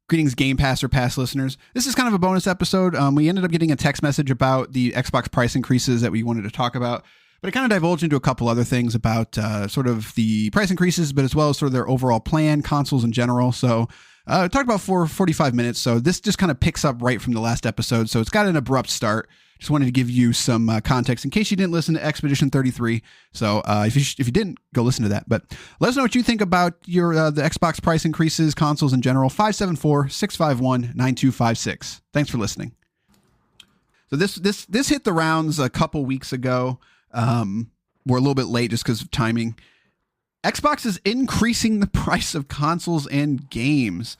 Greetings, Game Pass or past listeners. This is kind of a bonus episode. We ended up getting a text message about the Xbox price increases that we wanted to talk about, but it kind of divulged into a couple other things about sort of the price increases, but as well as sort of their overall plan, consoles in general. So talked about for 45 minutes. So this just kind of picks up right from the last episode. So it's got an abrupt start. Just wanted to give you some context in case you didn't listen to Expedition 33. So if you didn't, go listen to that. But let us know what you think about your the Xbox price increases, consoles in general. 574-651-9256. Thanks for listening. So this hit the rounds a couple weeks ago. We're a little bit late just because of timing. Xbox is increasing the price of consoles and games.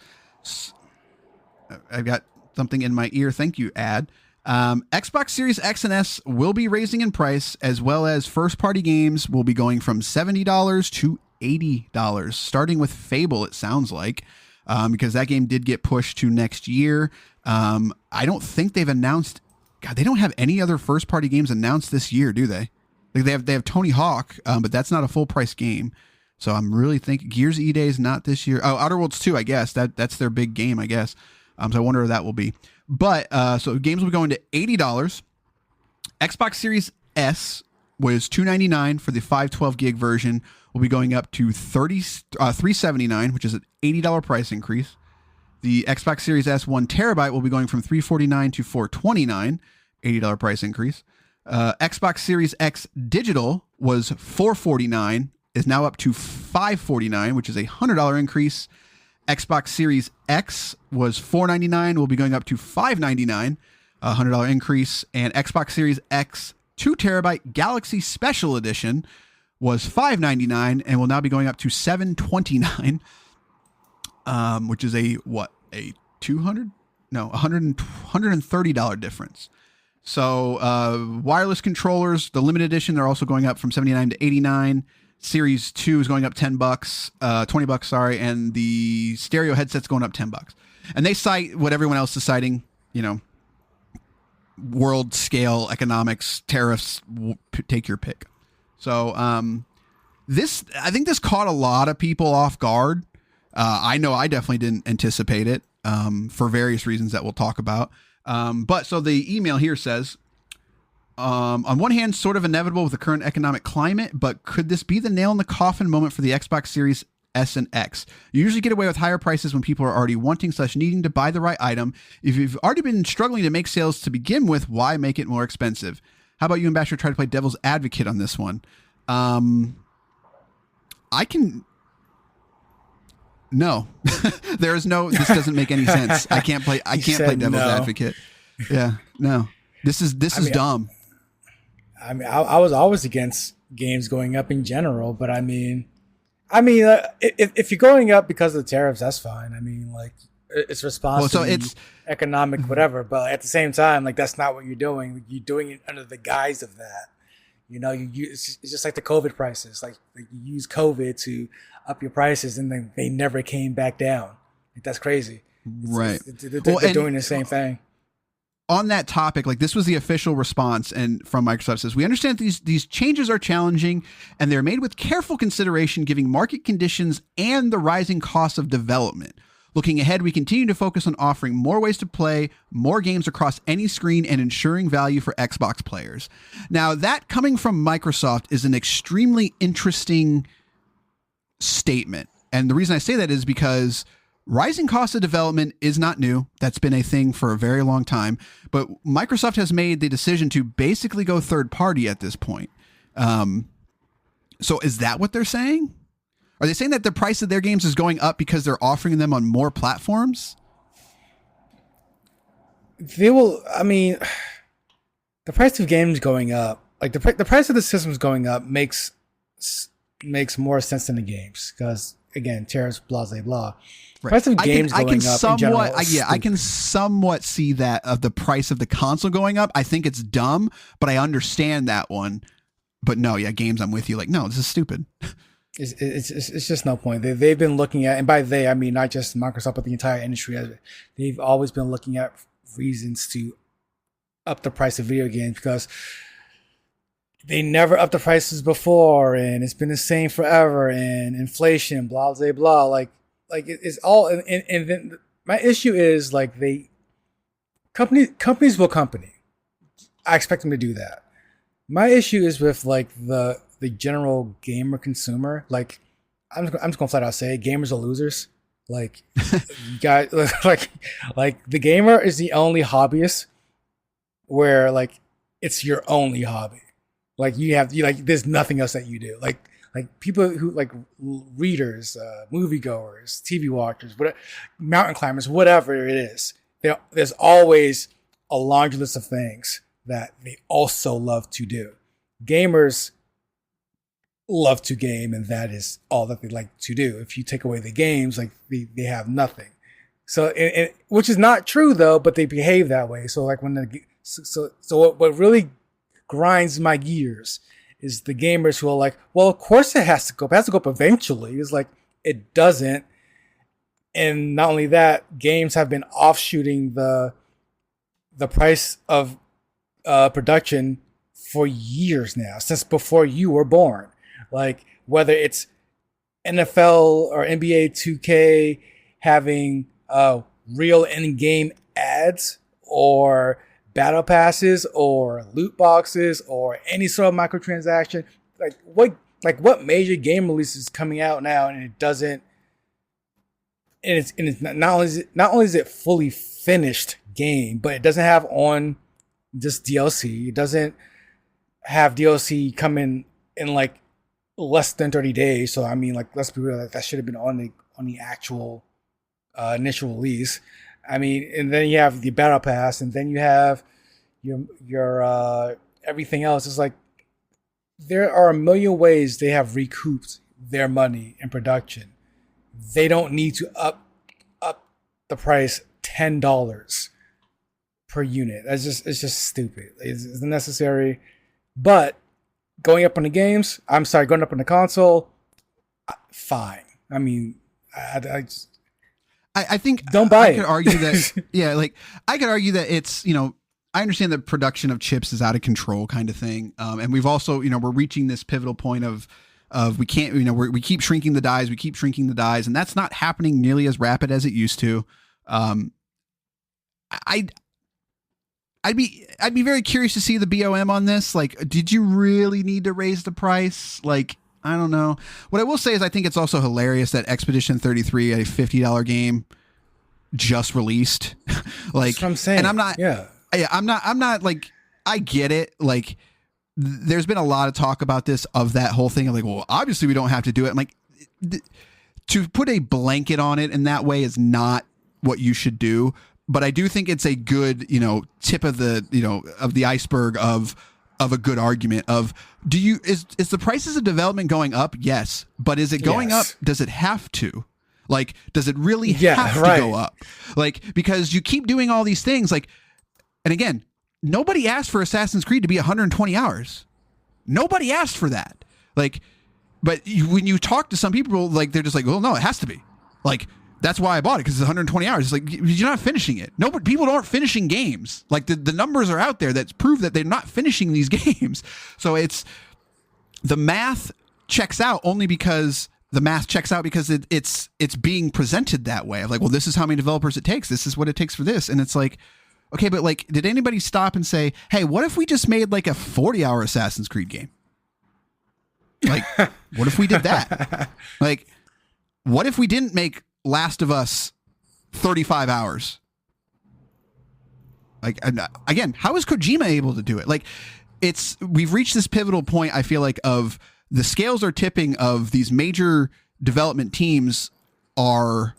I've got something in my ear. Thank you, ad. Xbox Series X and S will be raising in price, as well as first-party games will be going from $70 to $80, starting with Fable, it sounds like, because that game did get pushed to next year. I don't think they've announced... God, they don't have any other first-party games announced this year, do they? Like they have Tony Hawk, but that's not a full-price game. So I'm really thinking Gears E-Day is not this year. Oh, Outer Worlds 2, I guess. That's their big game, I guess. So I wonder where that will be. But so games will be going to $80. Xbox Series S was $299 for the 512 gig version. Will be going up to $379, which is an $80 price increase. The Xbox Series S 1 terabyte will be going from $349 to $429, $80 price increase. Xbox Series X digital was $449, is now up to $549, which is a $100 increase. Xbox Series X was $499, will be going up to $599, a $100 increase. And Xbox Series X 2 terabyte Galaxy Special Edition was $599 and will now be going up to $729, which is a $130 difference. So wireless controllers, the limited edition, they're also going up from $79 to $89. Series 2 is going up $20, sorry, and the stereo headset's going up $10. And they cite what everyone else is citing, world scale economics, tariffs, take your pick. So I think this caught a lot of people off guard. I know I definitely didn't anticipate it for various reasons that we'll talk about. But so the email here says, on one hand, sort of inevitable with the current economic climate, but could this be the nail in the coffin moment for the Xbox Series S and X? You usually get away with higher prices when people are already wanting/needing to buy the right item. If you've already been struggling to make sales to begin with, why make it more expensive? How about you, Ambassador, try to play devil's advocate on this one? No. There is no, this doesn't make any sense. I can't play devil's advocate. Yeah, no. This is dumb. I was always against games going up in general, but if you're going up because of the tariffs, that's fine. It's responsible. So it's economic, whatever. But at the same time, that's not what you're doing. You're doing it under the guise of that. It's just like the COVID prices. You use COVID to up your prices, and then they never came back down. That's crazy. Right. They're doing the same thing. On that topic, this was the official response, and from Microsoft says, we understand these changes are challenging and they're made with careful consideration, giving market conditions and the rising costs of development. Looking ahead, we continue to focus on offering more ways to play more games across any screen and ensuring value for Xbox players. Now, that coming from Microsoft is an extremely interesting statement. And the reason I say that is because rising cost of development is not new. That's been a thing for a very long time. But Microsoft has made the decision to basically go third party at this point. So is that what they're saying? Are they saying that the price of their games is going up because they're offering them on more platforms? They will. The price of games going up, the price of the systems going up makes more sense than the games because, again, tariffs, blah, blah, blah. Right. Price of games going up in general. I can somewhat see that of the price of the console going up. I think it's dumb, but I understand that one. But no, yeah, games, I'm with you. No, this is stupid. It's just no point. They've been looking at, and by they, I mean not just Microsoft, but the entire industry. They've always been looking at reasons to up the price of video games because they never upped the prices before, and it's been the same forever, and inflation, blah, blah, blah. It's all, and then my issue is like companies will company. I expect them to do that. My issue is with like the general gamer consumer. Like I'm just gonna flat out say it, gamers are losers. Like you guys like the gamer is the only hobbyist where like it's your only hobby. Like you like there's nothing else that you do. Like people who like readers, moviegoers, TV watchers, whatever, mountain climbers, whatever it is. There's always a laundry list of things that they also love to do. Gamers love to game, and that is all that they like to do. If you take away the games, like they have nothing. So, which is not true though, but they behave that way. So, like what really grinds my gears is the gamers who are like, well, of course it has to go. It has to go up eventually. It's like it doesn't. And not only that, games have been offshooting the price of production for years now, since before you were born. Like whether it's NFL or NBA 2K having real in-game ads or battle passes or loot boxes or any sort of microtransaction, what major game release is coming out now and it doesn't, and it's not only is it fully finished game, but it doesn't have on just DLC. It doesn't have DLC coming in like less than 30 days. So I mean, like, let's be real, that should have been on the actual initial release. I mean, and then you have the battle pass, and then you have your everything else. It's like there are a million ways they have recouped their money in production. They don't need to up the price $10 per unit. It's just stupid. It's unnecessary. But going up on the games, going up on the console, fine. I mean, I think don't buy it. I could argue that, yeah, like I could argue that it's, I understand that production of chips is out of control kind of thing. And we've also, we're reaching this pivotal point of we can't, we keep shrinking the dies, and that's not happening nearly as rapid as it used to. I'd be very curious to see the BOM on this. Like, did you really need to raise the price? Like, I don't know. What I will say is I think it's also hilarious that Expedition 33, a $50 game, just released. Like, that's what I'm saying. And I'm not like, I get it. Like, there's been a lot of talk about this, of that whole thing of like, well, obviously we don't have to do it. I'm like, to put a blanket on it in that way is not what you should do. But I do think it's a good, tip of the, of the iceberg of a good argument of, is the prices of development going up? Yes. But is it going up? Does it have to? Like, does it really have to go up? Like, because you keep doing all these things, like, and again, nobody asked for Assassin's Creed to be 120 hours. Nobody asked for that. Like, but when you talk to some people, like, they're just like, well, no, it has to be. Like, that's why I bought it, because it's 120 hours. It's like, you're not finishing it. No, but people aren't finishing games. Like, the numbers are out there that prove that they're not finishing these games. So it's, the math checks out only because it's being presented that way. Like, well, this is how many developers it takes. This is what it takes for this. And it's like, okay, but like, did anybody stop and say, hey, what if we just made like a 40-hour Assassin's Creed game? Like, what if we did that? Like, what if we didn't make Last of Us 35 hours? Like, again, how is Kojima able to do it? Like, we've reached this pivotal point, I feel like, of the scales are tipping, of these major development teams are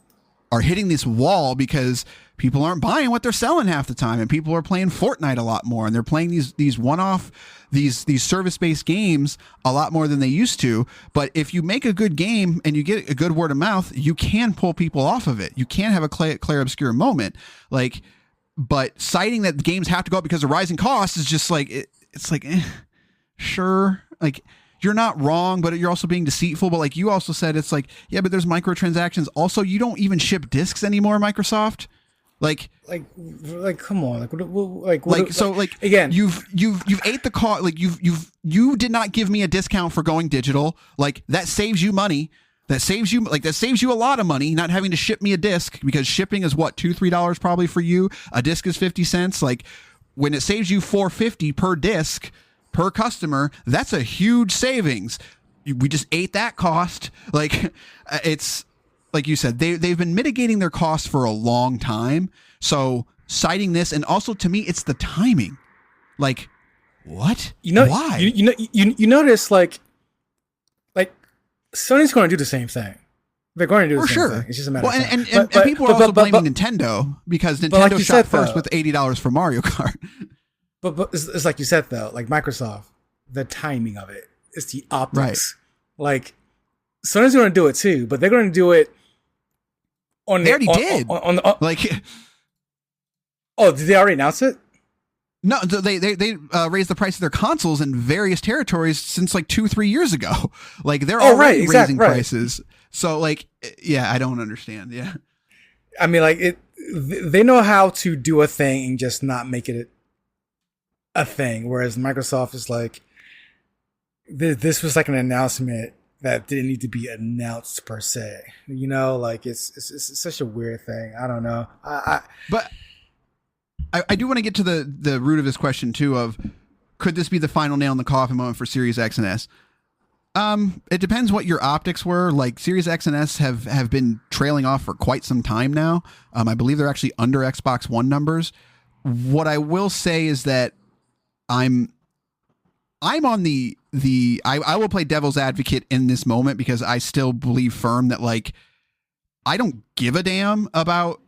hitting this wall because people aren't buying what they're selling half the time, and people are playing Fortnite a lot more, and they're playing these one-off, these service-based games a lot more than they used to. But if you make a good game and you get a good word of mouth, you can pull people off of it. You can have a Claire Obscura moment. Like, but citing that the games have to go up because of rising costs is just like, it's like, sure. Like, you're not wrong, but you're also being deceitful. But like you also said, it's like, yeah, but there's microtransactions. Also, you don't even ship discs anymore, Microsoft. Like, come on, again, you've ate the cost. Like, you did not give me a discount for going digital. Like, that saves you money. that saves you a lot of money, not having to ship me a disc, because shipping is what, $2-3 probably for you. A disc is 50 cents. Like, when it saves you $4.50 per disc per customer, that's a huge savings. We just ate that cost. Like, it's like you said, they've been mitigating their costs for a long time. So citing this, and also to me, it's the timing. Like, what? Why? You notice like Sony's going to do the same thing. They're going to do the same thing. It's just a matter of time. And people are also blaming Nintendo, because Nintendo like shot first with $80 for Mario Kart. But it's like you said, though, like Microsoft, the timing of it is the optics. Right. Like, Sony's going to do it too, but they're going to do it on. They already did. Like, oh, did they already announce it? No, they raised the price of their consoles in various territories since like 2-3 years ago. Like, they're already raising prices. So, like, yeah, I don't understand. Yeah, I mean, like, they know how to do a thing and just not make it a thing. Whereas Microsoft is like, this was like an announcement that didn't need to be announced per se. You know, like, it's such a weird thing. I don't know. But I do want to get to the root of this question too, of could this be the final nail in the coffin moment for Series X and S? It depends what your optics were. Like, Series X and S have been trailing off for quite some time now. I believe they're actually under Xbox One numbers. What I will say is that I'm on I will play devil's advocate in this moment, because I still believe firm that, like, I don't give a damn about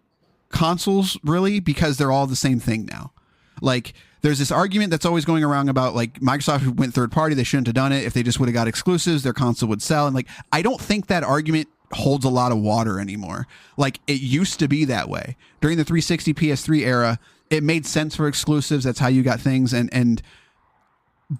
consoles really, because they're all the same thing now. Like, there's this argument that's always going around about, like, Microsoft went third party, they shouldn't have done it. If they just would have got exclusives, their console would sell. And, like, I don't think that argument holds a lot of water anymore. Like, it used to be that way during the 360 PS3 era. It made sense for exclusives. That's how you got things.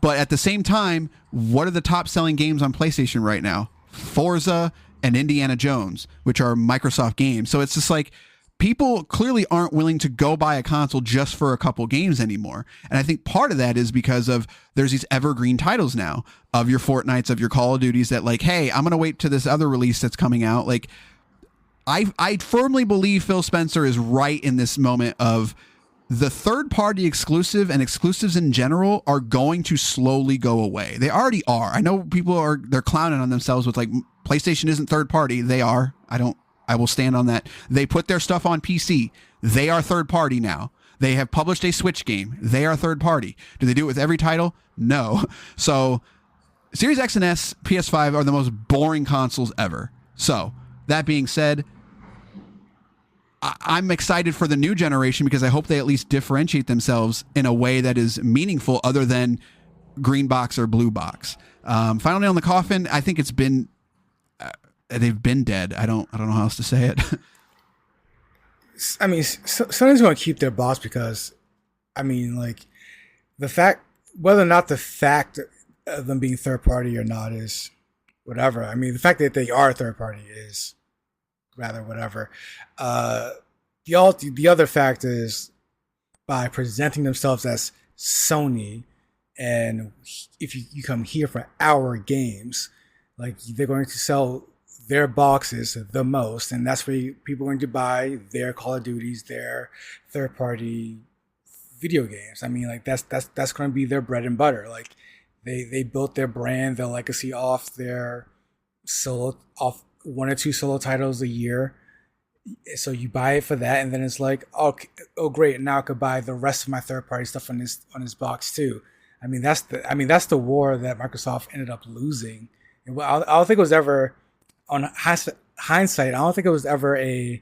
But at the same time, what are the top selling games on PlayStation right now? Forza and Indiana Jones, which are Microsoft games. So it's just like, people clearly aren't willing to go buy a console just for a couple games anymore. And I think part of that is because of there's these evergreen titles now of your Fortnites, of your Call of Duties, that, like, hey, I'm going to wait to this other release that's coming out. Like, I firmly believe Phil Spencer is right in this moment of the third-party exclusive and exclusives in general are going to slowly go away. They already are. I know people they're clowning on themselves with, like, PlayStation isn't third-party. They are. I will stand on that. They put their stuff on PC. They are third party now. They have published a Switch game. They are third party. Do they do it with every title? No. So Series X and S, PS5 are the most boring consoles ever. So that being said, I'm excited for the new generation, because I hope they at least differentiate themselves in a way that is meaningful other than green box or blue box. Final nail in the coffin, I think it's been... they've been dead. I don't know how else to say it. I mean, Sony's going to keep their boss, because, I mean, like, the fact, whether or not the fact of them being third party or not is whatever. I mean, the fact that they are third party is rather whatever. The other fact is, by presenting themselves as Sony, and if you come here for our games, like, they're going to sell their boxes the most, and that's where people are going to buy their Call of Duties, their third-party video games. I mean, like, that's going to be their bread and butter. Like, they built their brand, their legacy off one or two solo titles a year. So you buy it for that, and then it's like, oh great, now I could buy the rest of my third-party stuff on this box too. I mean, that's the war that Microsoft ended up losing. I don't think it was ever, on hindsight, I don't think it was ever it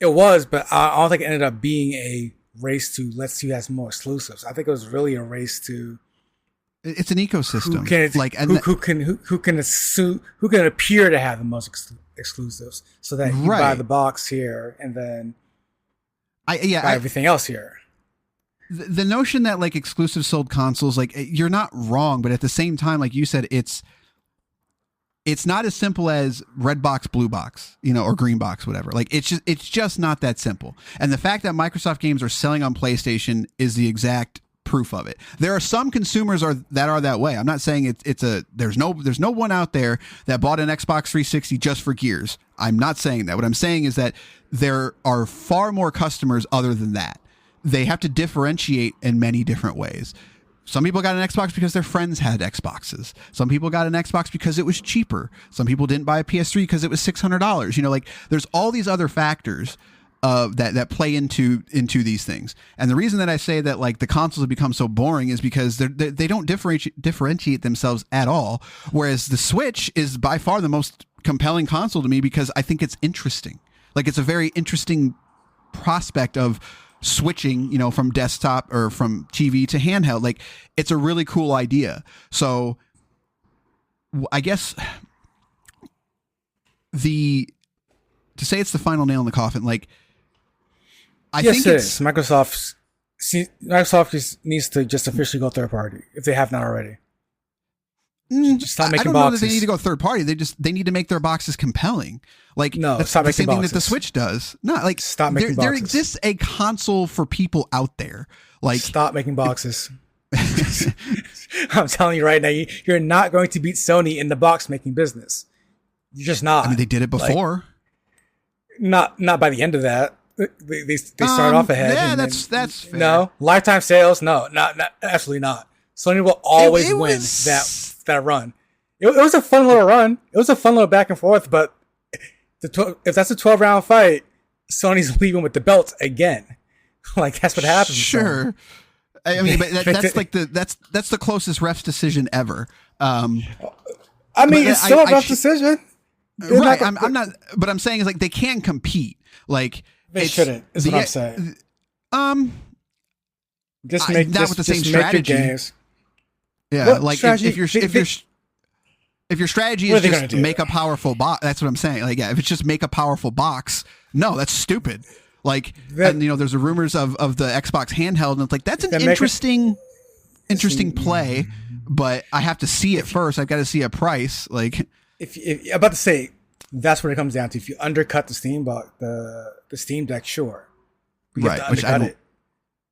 was, but I don't think it ended up being a race to let's see who has more exclusives. I think it was really a race to, it's an ecosystem. Who can appear to have the most exclusives, so that you buy the box here and then buy everything else here. The notion that, like, exclusive sold consoles, like, you're not wrong, but at the same time, like you said, it's not as simple as red box, blue box, or green box, whatever. Like, it's just not that simple. And the fact that Microsoft games are selling on PlayStation is the exact proof of it. There are some consumers that are that way. I'm not saying there's no one out there that bought an Xbox 360 just for Gears. I'm not saying that. What I'm saying is that there are far more customers other than that. They have to differentiate in many different ways. Some people got an Xbox because their friends had Xboxes. Some people got an Xbox because it was cheaper. Some people didn't buy a PS3 because it was $600. You know, like there's all these other factors that play into these things. And the reason that I say that like the consoles have become so boring is because they don't differentiate themselves at all. Whereas the Switch is by far the most compelling console to me because I think it's interesting. Like it's a very interesting prospect of switching, you know, from desktop or from TV to handheld. Like it's a really cool idea. So I guess to say it's the final nail in the coffin, like I think it's Microsoft just needs to just officially go third party if they have not already. Just stop making boxes. I don't know that they need to go third party. They need to make their boxes compelling. Like no, that's stop the making same thing boxes. that the Switch does. No, like stop making boxes. There exists a console for people out there. Like stop making boxes. I'm telling you right now, you're not going to beat Sony in the box making business. You're just not. I mean, they did it before. Like, not by the end of that. They start off ahead. Yeah, that's fair. No lifetime sales. No, not absolutely not. Sony will always win that run. It was a fun little run. It was a fun little back and forth. But if that's a 12-round fight, Sony's leaving with the belt again. Like that's what happens. Sure. I mean, but that's like that's the closest ref's decision ever. I mean, it's still a ref decision. Right. I'm not. But I'm saying is like they can compete. Like they shouldn't. Is what I'm saying. Just make not with the same strategy. Games. Yeah, what like if your strategy is just make a powerful box, that's what I'm saying. Like, yeah, if it's just make a powerful box, no, that's stupid. Like, and you know, there's the rumors of the Xbox handheld, and it's like that's an interesting play, but I have to see it first. I've got to see a price. Like, if I'm about to say, that's what it comes down to. If you undercut the Steam box, the Steam Deck, sure, but you have to undercut it.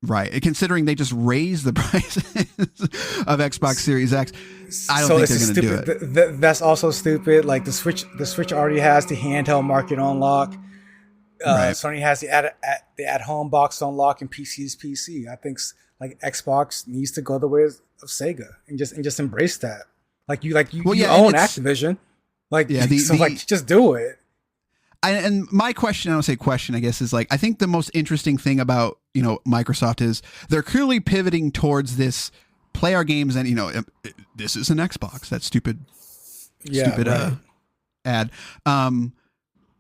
Right. Considering they just raised the price of Xbox Series X, I don't think they're going to do it. That's also stupid. Like the Switch already has the handheld market on lock. Right. Sony has the at-home box on lock, and PC is PC. I think like Xbox needs to go the way of Sega and just embrace that. Like you own Activision. Like just do it. And my question, I don't say question, I guess, is like I think the most interesting thing about, you know, Microsoft is they're clearly pivoting towards this play our games and, you know, this is an Xbox. That stupid ad.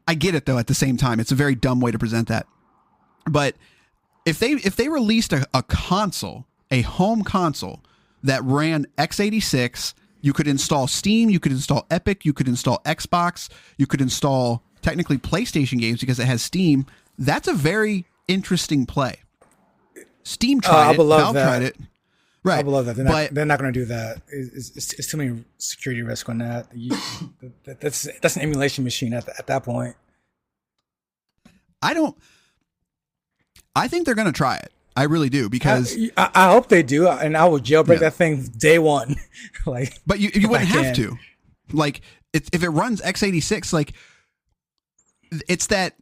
I get it though. At the same time, it's a very dumb way to present that. But if they released a console, a home console that ran x86, you could install Steam, you could install Epic, you could install Xbox, you could install technically PlayStation games because it has Steam. That's a very interesting play. Steam tried it. Valve tried it. Right. I would love that. They're not going to do that. It's too many security risks on that. That's an emulation machine at that point. I think they're going to try it. I really do because I hope they do, and I will jailbreak that thing day one. Like, but you wouldn't have to. Like, if it runs x86, like. It's that.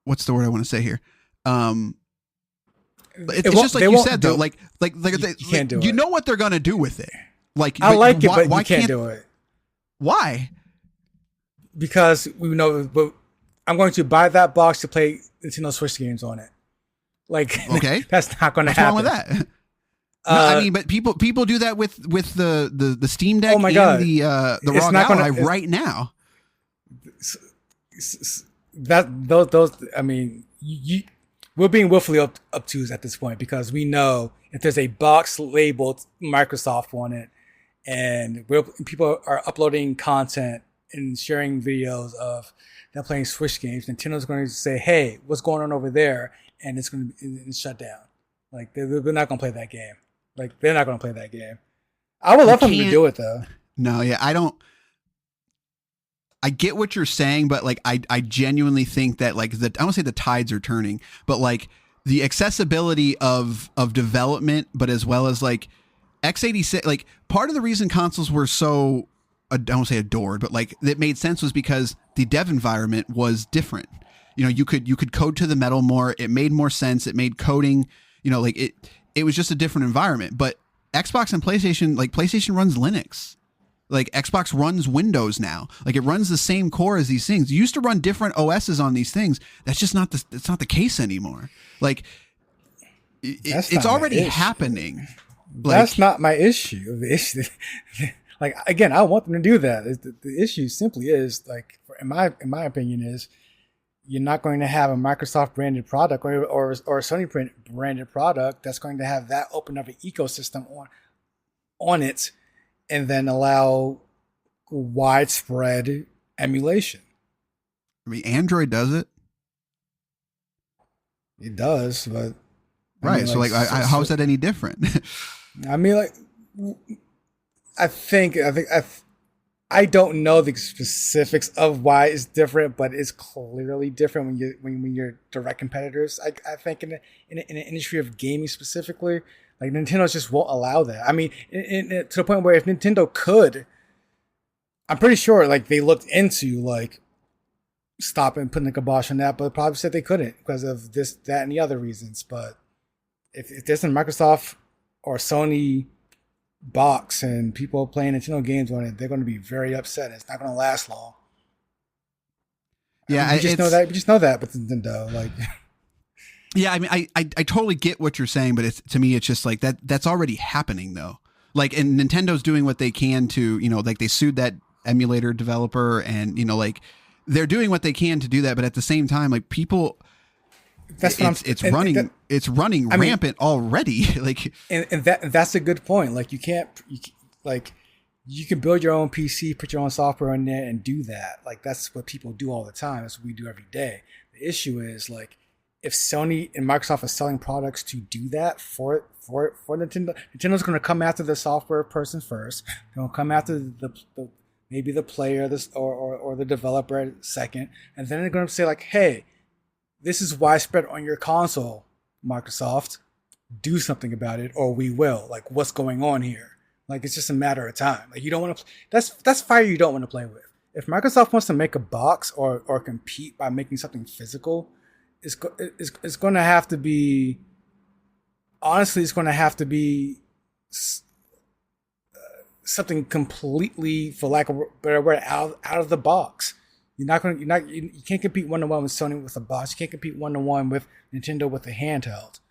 What's the word I want to say here? It's just like you said though. Like you can't do it. You know what they're gonna do with it. Like I like it, but you can't do it. Why? Because we know. But I'm going to buy that box to play Nintendo Switch games on it. Like, okay, that's not going to happen. What's wrong with that? No, I mean, but people do that with the Steam Deck. Oh my God. And the ROG Ally right now. Those I mean, we're being willfully obtuse at this point because we know if there's a box labeled Microsoft on it, and people are uploading content and sharing videos of them playing Switch games, Nintendo's going to say, "Hey, what's going on over there?" And it's going to shut down. Like they're not going to play that game. Like they're not going to play that game. I would love them to do it though. No, yeah, I get what you're saying, but like I genuinely think that like I don't say the tides are turning, but like the accessibility of development, but as well as like x86, like part of the reason consoles were so, I don't say adored, but like that made sense was because the dev environment was different. You know, you could code to the metal more. It made more sense. It made coding, you know, like it was just a different environment. But Xbox and PlayStation, like PlayStation runs Linux. Like Xbox runs Windows now. Like it runs the same core as these things. You used to run different OSs on these things. That's just not it's not the case anymore. Like it's already happening. That's not my issue. The issue, like again, I want them to do that. The issue simply is like, in my opinion, is you're not going to have a Microsoft branded product or a Sony branded product that's going to have that open up an ecosystem on it, and then allow widespread emulation. I mean, Android does it. It does, but right. So, like, how is that any different? I mean, like, I don't know the specifics of why it's different, but it's clearly different when you're direct competitors. I think in an industry of gaming specifically, like Nintendo just won't allow that. I mean, to the point where if Nintendo could, I'm pretty sure like they looked into like stopping putting a kibosh on that, but probably said they couldn't because of this, that, and the other reasons. But if there's a Microsoft or Sony box and people playing Nintendo games on it, they're going to be very upset. It's not going to last long. Yeah, you just know that. You just know that with Nintendo, like. Yeah, I mean, I totally get what you're saying, but to me, it's just like that's already happening though. Like, and Nintendo's doing what they can to, you know, like they sued that emulator developer, and you know, like they're doing what they can to do that, but at the same time, like people. It's running rampant already. Like, and that's a good point. Like you can build your own PC, put your own software in there, and do that. Like that's what people do all the time. That's what we do every day. The issue is like if Sony and Microsoft are selling products to do that for Nintendo, Nintendo's going to come after the software person first. They're going to come after maybe the player, or the developer second, and then they're going to say like, hey, this is widespread on your console, Microsoft. Do something about it, or we will. Like, what's going on here? Like, it's just a matter of time. Like, you don't want to. That's fire you don't want to play with. If Microsoft wants to make a box or compete by making something physical, it's going to have to be. Honestly, it's going to have to be something completely, for lack of a better word, out of the box. You can't compete 1-to-1 with Sony with a box. You can't compete 1-to-1 with Nintendo with a handheld.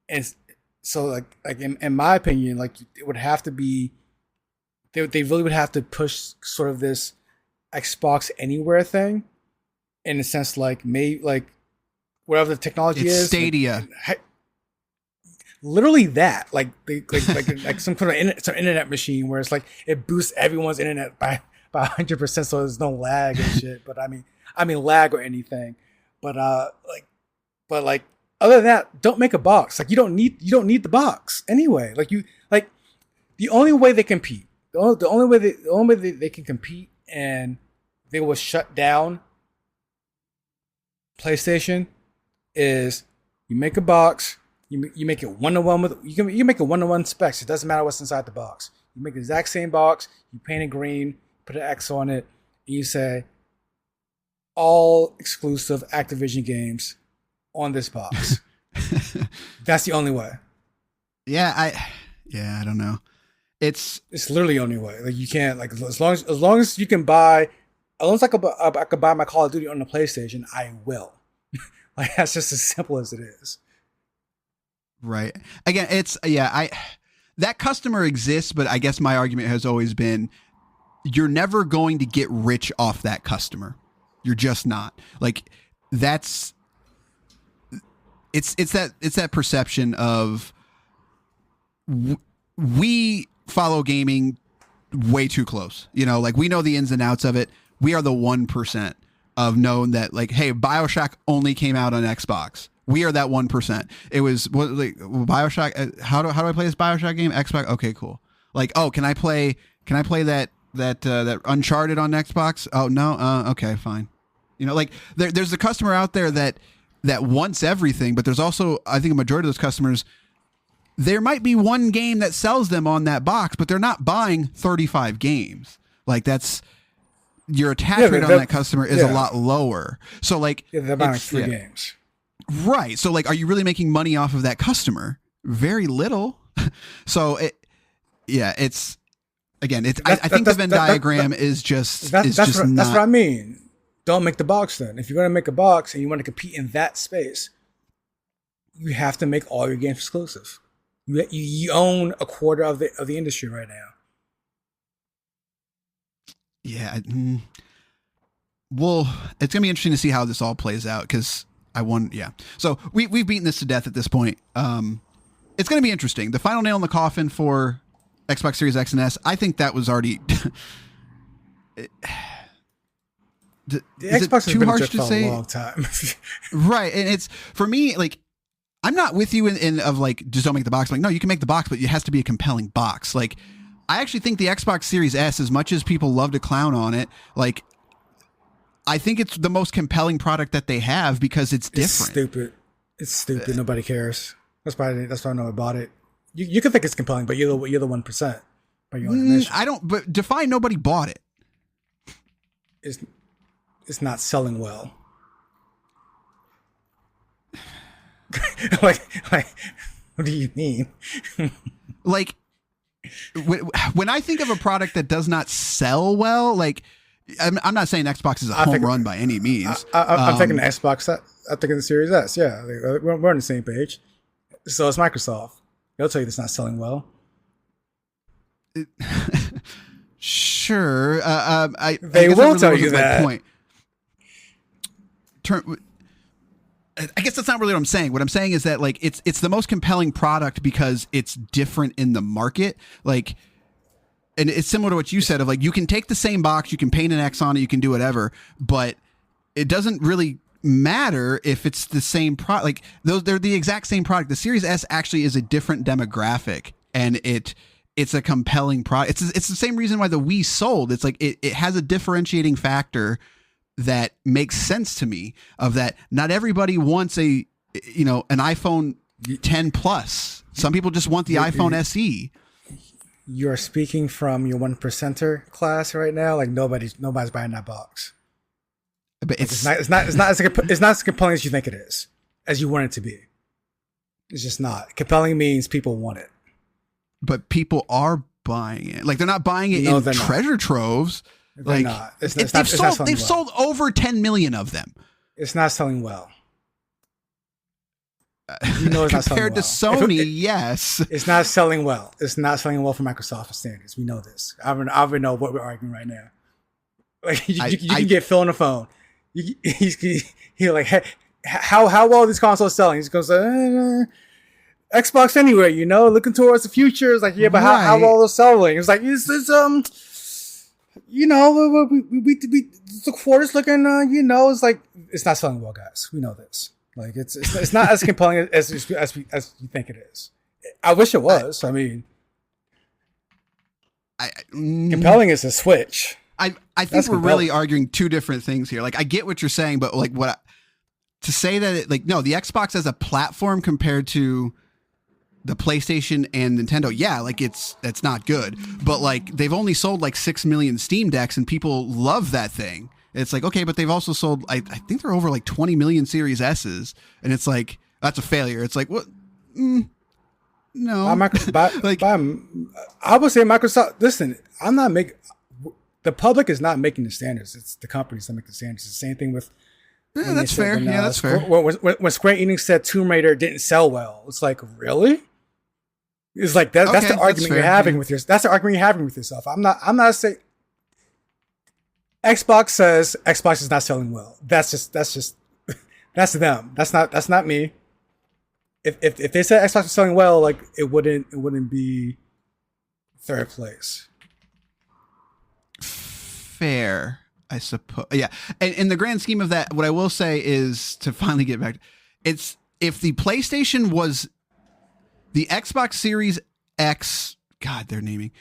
And so like in my opinion, like it would have to be, they really would have to push sort of this Xbox Anywhere thing, in a sense, like maybe like whatever the technology is. Stadia. Literally that, like some kind of internet machine where it's like it boosts everyone's internet by 100%, so there's no lag and shit. But I mean lag or anything. But other than that, don't make a box. Like you don't need the box anyway. Like the only way they compete, the only way they can compete, and they will shut down PlayStation, is you make a box. You make it 1-to-1 with you can make it 1-to-1 specs. It doesn't matter what's inside the box. You make the exact same box. You paint it green. Put an X on it, and you say all exclusive Activision games on this box. That's the only way. Yeah, I don't know. It's literally the only way. Like you can't, like as long as you can buy, as long as I could buy my Call of Duty on the PlayStation, I will. Like that's just as simple as it is. Right. Again, that customer exists, but I guess my argument has always been, you're never going to get rich off that customer. You're just not. Like it's that perception of we follow gaming way too close. You know, like we know the ins and outs of it. We are the 1% of known that like, hey, BioShock only came out on Xbox. We are that 1%. It was BioShock. How do I play this BioShock game? Xbox. Okay, cool. Like, oh, can I play that Uncharted on Xbox? Oh no. Okay, fine. You know, like there's a customer out there that that wants everything, but there's also, I think, a majority of those customers, there might be one game that sells them on that box, but they're not buying 35 games. Like that's your attach rate on that customer is a lot lower. So like they're buying 3 games. Right. So like, are you really making money off of that customer? Very little. So it's again, I think the Venn diagram is just that's what I mean. Don't make the box then. If you're going to make a box and you want to compete in that space, you have to make all your games exclusive. You own a quarter of the industry right now. Yeah. Well, it's going to be interesting to see how this all plays out because So we've beaten this to death at this point. It's going to be interesting. The final nail in the coffin for Xbox Series X and S, I think that was already... The Xbox has been a long time. Right. And it's, for me, like, I'm not with you in of like, just don't make the box. Like, no, you can make the box, but it has to be a compelling box. Like, I actually think the Xbox Series S, as much as people love to clown on it, like, I think it's the most compelling product that they have because it's different. It's stupid. Nobody cares. That's why I know I bought it. You can think it's compelling, but you're the 1%. By your own admission. I don't, but define nobody bought it. It's not selling well. like, what do you mean? Like, when I think of a product that does not sell well, like, I'm not saying Xbox is a home run by any means. I'm thinking the Xbox. I'm thinking the Series S. Yeah, we're on the same page. So it's Microsoft. They'll tell you it's not selling well. Sure. They will tell you that. Point. I guess that's not really what I'm saying. What I'm saying is that like it's the most compelling product because it's different in the market. Like, and it's similar to what you said of like, you can take the same box, you can paint an X on it, you can do whatever, but it doesn't really matter if it's the same product. Like they're the exact same product. The Series S actually is a different demographic, and it's a compelling product. It's the same reason why the Wii sold. It's like it has a differentiating factor that makes sense to me, of that not everybody wants an iPhone 10 Plus. Some people just want the iPhone SE. You're speaking from your 1%er class right now. Like nobody's buying that box. But it's not as compelling as you think it is, as you want it to be. It's just not. Compelling means people want it. But people are buying it. Like they're not buying it in treasure troves. They're not. They've sold over 10 million of them. It's not selling well. You know, it's not selling well. Compared to Sony, yes. It's not selling well. It's not selling well for Microsoft standards. We know this. I already know what we're arguing right now. Like you can get Phil on the phone. He's like, hey, how well are these consoles selling? He's going to say, Xbox anyway, looking towards the future. It's like, yeah, but how well they're selling? It's like, it's the quarter's looking, it's like, it's not selling well, guys. We know this. Like, it's not as compelling as you think it is. I wish it was. Compelling is a Switch. I think we're really arguing two different things here. Like, I get what you're saying, but like to say that the Xbox as a platform compared to the PlayStation and Nintendo, yeah, like it's not good, but like they've only sold like 6 million Steam Decks and people love that thing. It's like, okay, but they've also sold, I think they're over like 20 million Series S's, and it's like, that's a failure. It's like, what? No. I would say Microsoft, listen, the public is not making the standards. It's the companies that make the standards. It's the same thing with... that's fair. That's fair. When Square Enix said Tomb Raider didn't sell well, it's like, really? It's like that's the argument you're having with yourself. That's the argument you're having with yourself. I'm not saying Xbox says Xbox is not selling well. That's them. That's not me. If they said Xbox is selling well, like it wouldn't be third place. Fair, I suppose. Yeah. And in the grand scheme of that, what I will say is, to finally get back, it's if the PlayStation was the Xbox Series X, God, they're naming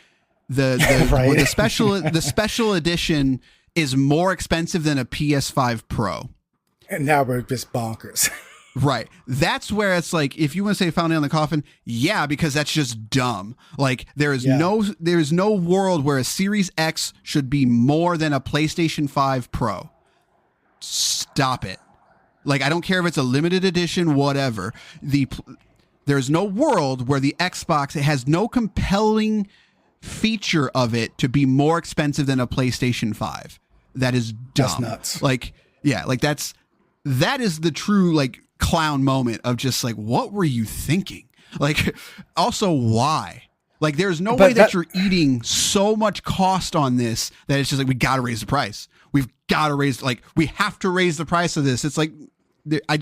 the right. the special edition is more expensive than a PS5 Pro. And now we're just bonkers. Right. That's where it's like, if you want to say found nail in the coffin, yeah, because that's just dumb. Like there's no world where a Series X should be more than a PlayStation 5 Pro. Stop it. Like, I don't care if it's a limited edition, whatever. There's no world where the Xbox, it has no compelling feature of it to be more expensive than a PlayStation 5. That is dumb. That's nuts. Like, yeah, like that is the true like clown moment of just like, what were you thinking? Like, also why? Like, there's no way that you're eating so much cost on this that it's just like, we got to raise the price. We've got to raise, like, we have to raise the price of this. It's like, I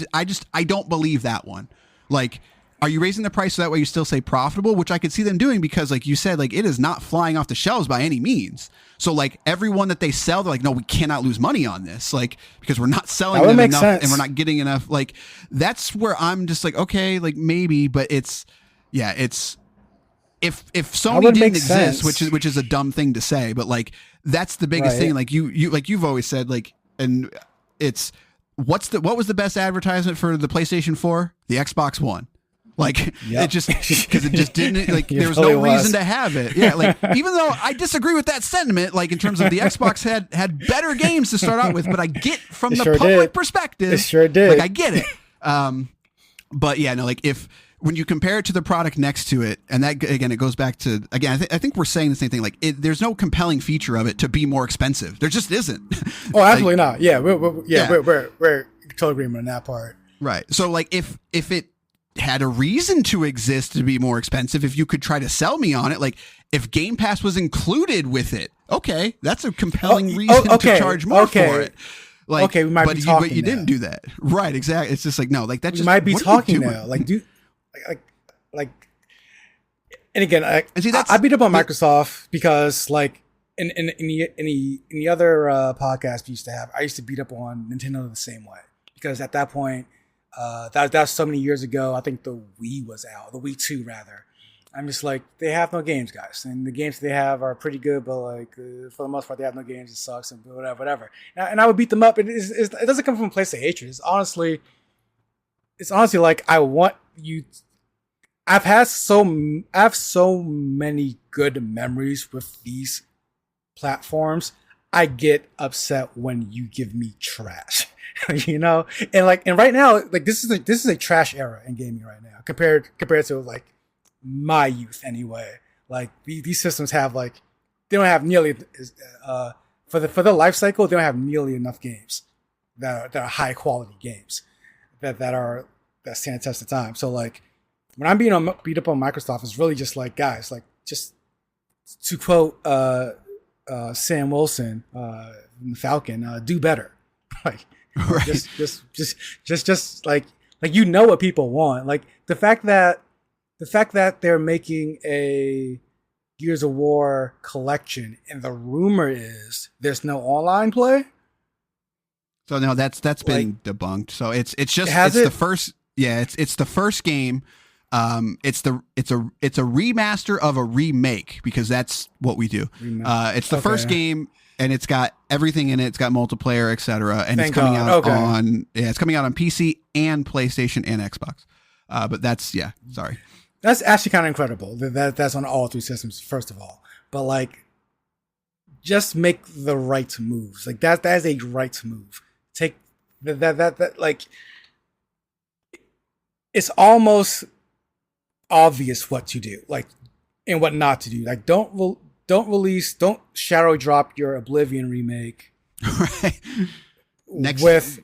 don't believe that one. Like, are you raising the price so that way you still stay profitable? Which I could see them doing because, like you said, like, it is not flying off the shelves by any means. So, like, everyone that they sell, they're like, no, we cannot lose money on this. Like, because we're not selling them enough and we're not getting enough. Like, that's where I'm just like, okay, like, maybe, but it's, if Sony didn't exist, which is a dumb thing to say, but like, that's the biggest thing. Like you've always said, like, and it's, what was the best advertisement for the PlayStation 4? The Xbox One. Like, it just, because it just didn't, like, there was no reason to have it. Yeah, like, even though I disagree with that sentiment, like, in terms of the Xbox had better games to start out with, but I get from the public perspective. It sure did. Like, I get it. But yeah, no, like, when you compare it to the product next to it, and that, again, it goes back to, again, I think we're saying the same thing. Like, there's no compelling feature of it to be more expensive. There just isn't. Oh, absolutely not. Yeah, we're total agreement on that part. Right. So, like, if it had a reason to exist to be more expensive, if you could try to sell me on it, like, if Game Pass was included with it, okay, that's a compelling reason to charge more for it. Like, okay, we might be talking. But you didn't do that, right? Exactly. It's just like, no, like, that just, we might be talking now. Like, like, and again, I beat up on Microsoft because, like, in the other podcast we used to have, I used to beat up on Nintendo the same way, because at that point, that was so many years ago. I think the Wii was out, the Wii 2 rather. I'm just like, they have no games, guys, and the games they have are pretty good, but like, for the most part, they have no games. It sucks and whatever. And I would beat them up. It doesn't come from a place of hatred. It's honestly like, I want you. I have so many good memories with these platforms. I get upset when you give me trash, you know. And right now, like, this is a trash era in gaming right now compared to like my youth anyway. Like, these systems have, like, they don't have nearly for the life cycle. They don't have nearly enough games that are high quality games that stand the test of time. So, like, when I'm beat up on Microsoft, it's really just like, guys, like, just to quote Sam Wilson, Falcon, do better. Like, right. just like, you know what people want. Like, the fact that they're making a Gears of War collection, and the rumor is there's no online play. So no, that's been debunked. So it's the first. Yeah, it's the first game. It's a remaster of a remake, because that's what we do. It's the first game, and it's got everything in it. It's got multiplayer, etc. And it's coming out on PC and PlayStation and Xbox. But that's sorry. That's actually kind of incredible. That's on all three systems, first of all. But, like, just make the right moves. Like, that is a right move. Take that like, it's almost obvious what to do, like, and what not to do. Like, don't shadow drop your Oblivion remake, right? With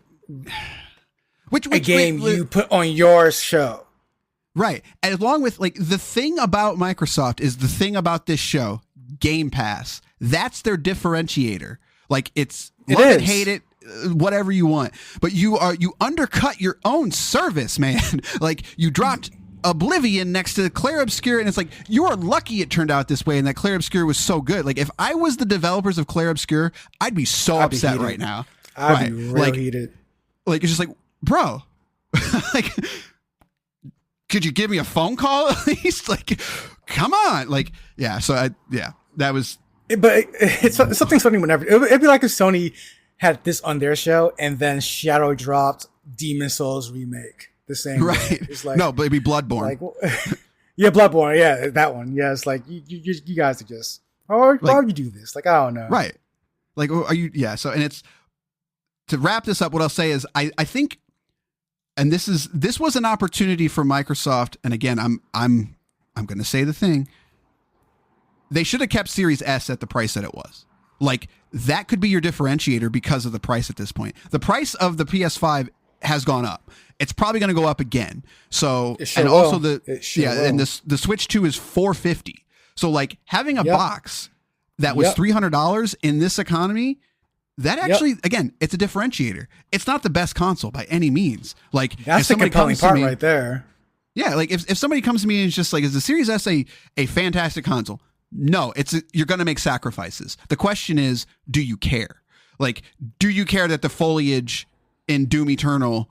a game you put on your show, right? And along with, like, the thing about Microsoft is the thing about this show, Game Pass. That's their differentiator. Like, love it, hate it, whatever you want, but you undercut your own service, man. Like, you dropped Oblivion next to Clair Obscur, and it's like, you are lucky it turned out this way and that Clair Obscur was so good. Like, if I was the developers of Clair Obscur, I'd be upset right now. I'd be real heated. Like, it's just like, bro, like, could you give me a phone call at least? Like, come on. Like, yeah. So that was. But it's something Sony would never. It'd be like if Sony had this on their show and then shadow dropped Demon Souls remake. the same right. way. It's like, no, but it'd be Bloodborne. Like, yeah, Bloodborne. Yeah, that one. Yeah, it's like you guys are just, why would you do this? Like, I don't know. Right. Like, are you? Yeah. So, and it's to wrap this up. What I'll say is, I think, and this was an opportunity for Microsoft. And again, I'm going to say the thing. They should have kept Series S at the price that it was. Like, that could be your differentiator because of the price at this point. The price of the PS5 has gone up. It's probably going to go up again. So, sure and will. also And the Switch 2 is $450. So, like, having a box that was $300 in this economy, that actually, again, it's a differentiator. It's not the best console by any means. Like, that's the compelling part right there. Yeah, like if somebody comes to me and is just like, is the Series S a fantastic console? No, you're going to make sacrifices. The question is, do you care? Like, do you care that the foliage in Doom the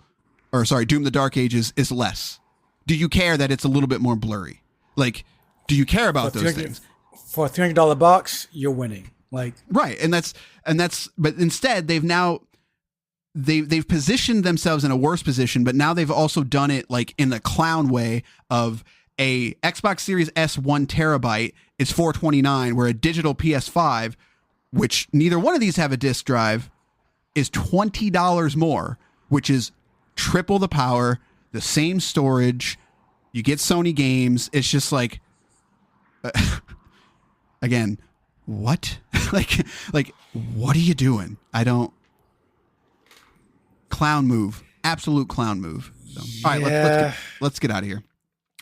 Dark Ages is less? Do you care that it's a little bit more blurry? Like, do you care about those things? For a $300 box, you're winning. Like, right, and that's but instead they've positioned themselves in a worse position, but now they've also done it like in the clown way of a Xbox Series S 1 terabyte is $429, where a digital PS5, which neither one of these have a disc drive, is $20 more, which is triple the power, the same storage. You get Sony games. It's just like, again, what? like, what are you doing? I don't. Clown move, absolute clown move. So, all right, let's get out of here.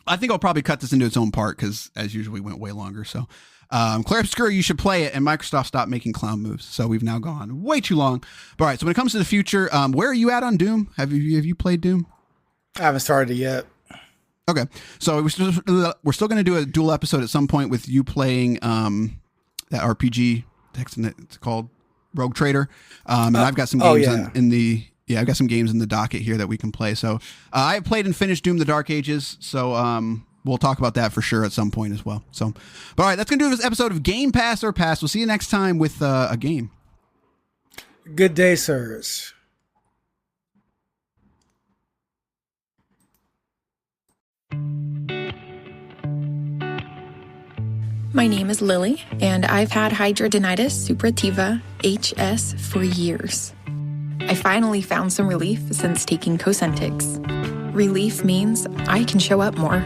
I think I'll probably cut this into its own part because, as usual, we went way longer. So, Claire Obscura, you should play it, and Microsoft stopped making clown moves. So we've now gone way too long. But, all right, so when it comes to the future, where are you at on Doom? Have you played Doom? I haven't started it yet. Okay, so we're still going to do a dual episode at some point with you playing that RPG. It's called Rogue Trader, and I've got some games in the. Yeah, I've got some games in the docket here that we can play. So I have played and finished Doom the Dark Ages. So we'll talk about that for sure at some point as well. So, but all right, that's going to do this episode of Game Pass or Pass. We'll see you next time with a game. Good day, sirs. My name is Lily, and I've had hidradenitis suppurativa, HS, for years. I finally found some relief since taking Cosentyx. Relief means I can show up more.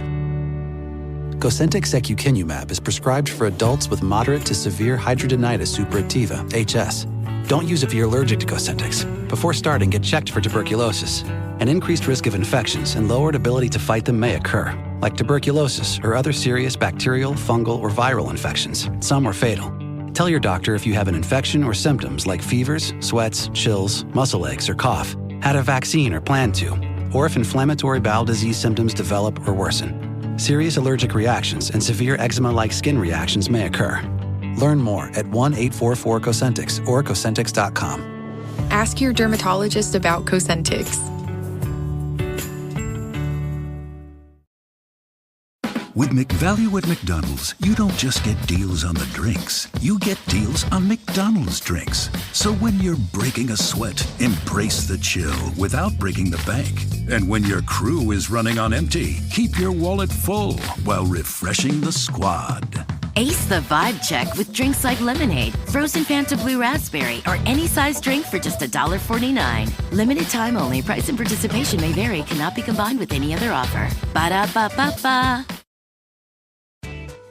Cosentyx secukinumab is prescribed for adults with moderate to severe hidradenitis suppurativa, HS. Don't use it if you're allergic to Cosentyx. Before starting, get checked for tuberculosis. An increased risk of infections and lowered ability to fight them may occur, like tuberculosis or other serious bacterial, fungal, or viral infections. Some are fatal. Tell your doctor if you have an infection or symptoms like fevers, sweats, chills, muscle aches, or cough, had a vaccine or plan to, or if inflammatory bowel disease symptoms develop or worsen. Serious allergic reactions and severe eczema-like skin reactions may occur. Learn more at 1-844-COSENTYX or Cosentyx.com. Ask your dermatologist about Cosentyx. With McValue at McDonald's, you don't just get deals on the drinks. You get deals on McDonald's drinks. So when you're breaking a sweat, embrace the chill without breaking the bank. And when your crew is running on empty, keep your wallet full while refreshing the squad. Ace the vibe check with drinks like lemonade, frozen Fanta Blue Raspberry, or any size drink for just $1.49. Limited time only. Price and participation may vary. Cannot be combined with any other offer. Ba-da-ba-ba-ba.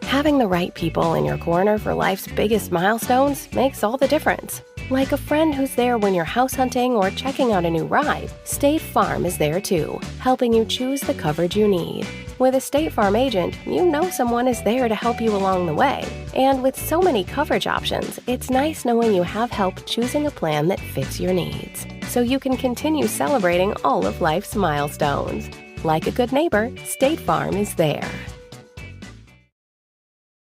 Having the right people in your corner for life's biggest milestones makes all the difference. Like a friend who's there when you're house hunting or checking out a new ride, State Farm is there too, helping you choose the coverage you need. With a State Farm agent, you know someone is there to help you along the way. And with so many coverage options, it's nice knowing you have help choosing a plan that fits your needs, so you can continue celebrating all of life's milestones. Like a good neighbor, State Farm is there.